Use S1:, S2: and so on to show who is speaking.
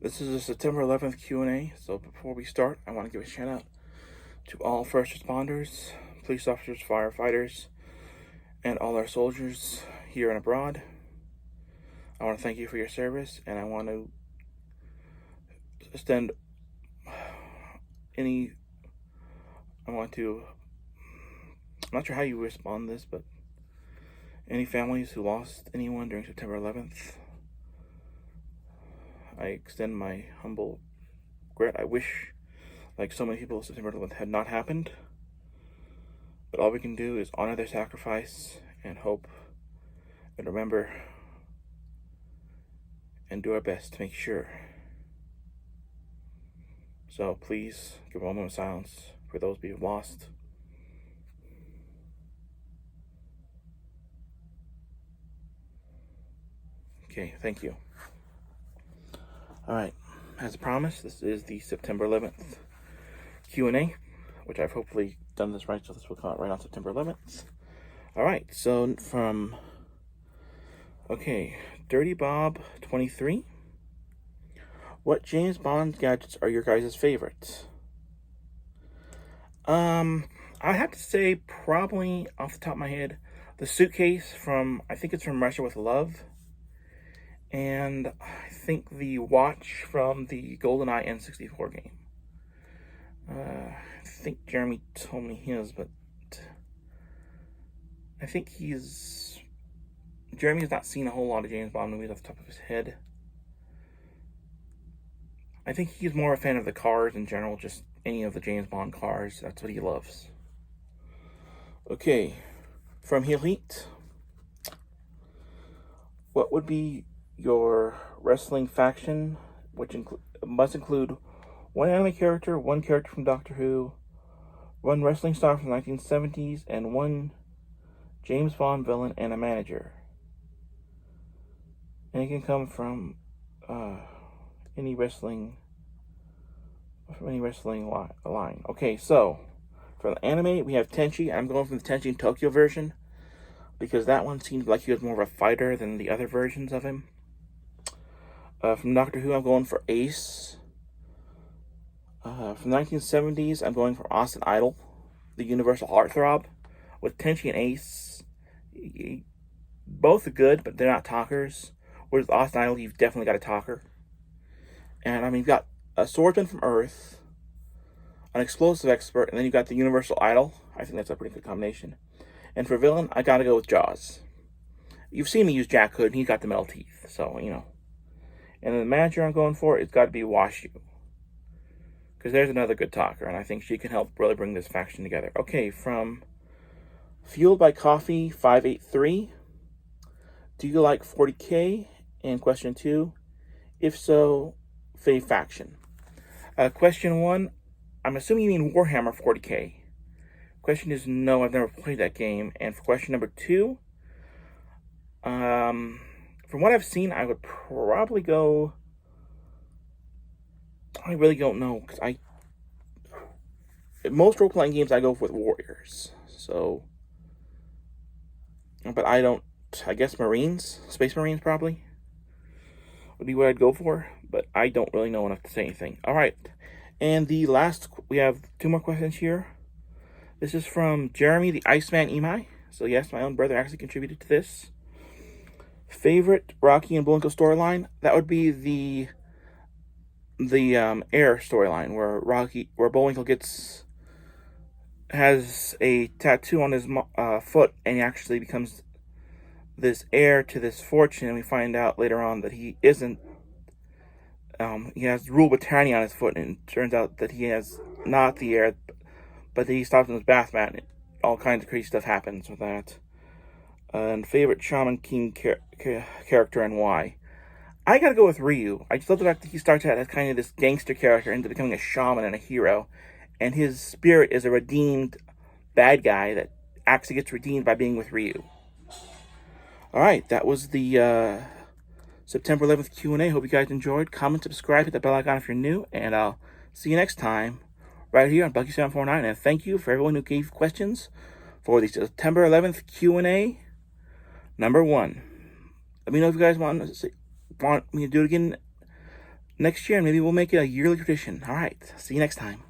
S1: This is a September 11th Q&A, so before we start, I want to give a shout out to all first responders, police officers, firefighters, and all our soldiers here and abroad. I want to thank you for your service, and I want to extend I'm not sure how you respond to this, but any families who lost anyone during September 11th, I extend my humble regret. I wish, like so many people, September 11th had not happened. But all we can do is honor their sacrifice and hope and remember and do our best to make sure. So please give a moment of silence for those we've lost. Okay, thank you. All right, as promised, this is the September 11th Q&A, which I've hopefully done this right, so this will come out right on September 11th. All right, so Dirty Bob 23. What James Bond gadgets are your guys' favorites? I have to say, probably off the top of my head, the suitcase I think it's from Russia with Love. And I think the watch from the GoldenEye N64 game. I think Jeremy told me his, but I think Jeremy has not seen a whole lot of James Bond movies off the top of his head. I think he's more a fan of the cars in general, just any of the James Bond cars. That's what he loves. Okay, from Heel Heat. What would be your wrestling faction, which must include one anime character, one character from Doctor Who, one wrestling star from the 1970s, and one James Bond villain and a manager? And it can come from any wrestling line. Okay, so for the anime, we have Tenchi. I'm going from the Tenchi in Tokyo version because that one seems like he was more of a fighter than the other versions of him. From Doctor Who, I'm going for Ace. From the 1970s, I'm going for Austin Idol, the Universal Heartthrob. With Tenchi and Ace, both are good, but they're not talkers. Whereas Austin Idol, you've definitely got a talker. And I mean, you've got a swordsman from Earth, an explosive expert, and then you've got the Universal Idol. I think that's a pretty good combination. And for villain, I gotta go with Jaws. You've seen me use Jack Hood, and he's got the metal teeth, so, you know. And the manager I'm going for, it's got to be Washu. Because there's another good talker, and I think she can help really bring this faction together. Okay, from Fueled by Coffee 583. Do you like 40K? And question 2, if so, fave faction. Question 1, I'm assuming you mean Warhammer 40K. Question is no, I've never played that game. And for question number 2, from what I've seen, I would probably go. I really don't know because most role playing games I go with warriors. So, but I don't. I guess Marines, Space Marines probably would be what I'd go for. But I don't really know enough to say anything. All right, and we have 2 more questions here. This is from Jeremy the Iceman Imai. So yes, my own brother actually contributed to this. Favorite Rocky and Bullwinkle storyline? That would be the Air storyline where Bullwinkle has a tattoo on his foot, and he actually becomes this heir to this fortune. And we find out later on that he isn't. He has Rule Britannia on his foot, and it turns out that he has not the heir, but he stops in his bath mat, and all kinds of crazy stuff happens with that. And favorite Shaman King character and why? I gotta go with Ryu. I just love the fact that he starts out as kind of this gangster character into becoming a shaman and a hero. And his spirit is a redeemed bad guy that actually gets redeemed by being with Ryu. Alright, that was the September 11th Q&A. Hope you guys enjoyed. Comment, subscribe, hit the bell icon if you're new. And I'll see you next time right here on Bucky749. And thank you for everyone who gave questions for the September 11th Q&A. Number 1. Let me know if you guys want me to do it again next year, and maybe we'll make it a yearly tradition. All right. See you next time.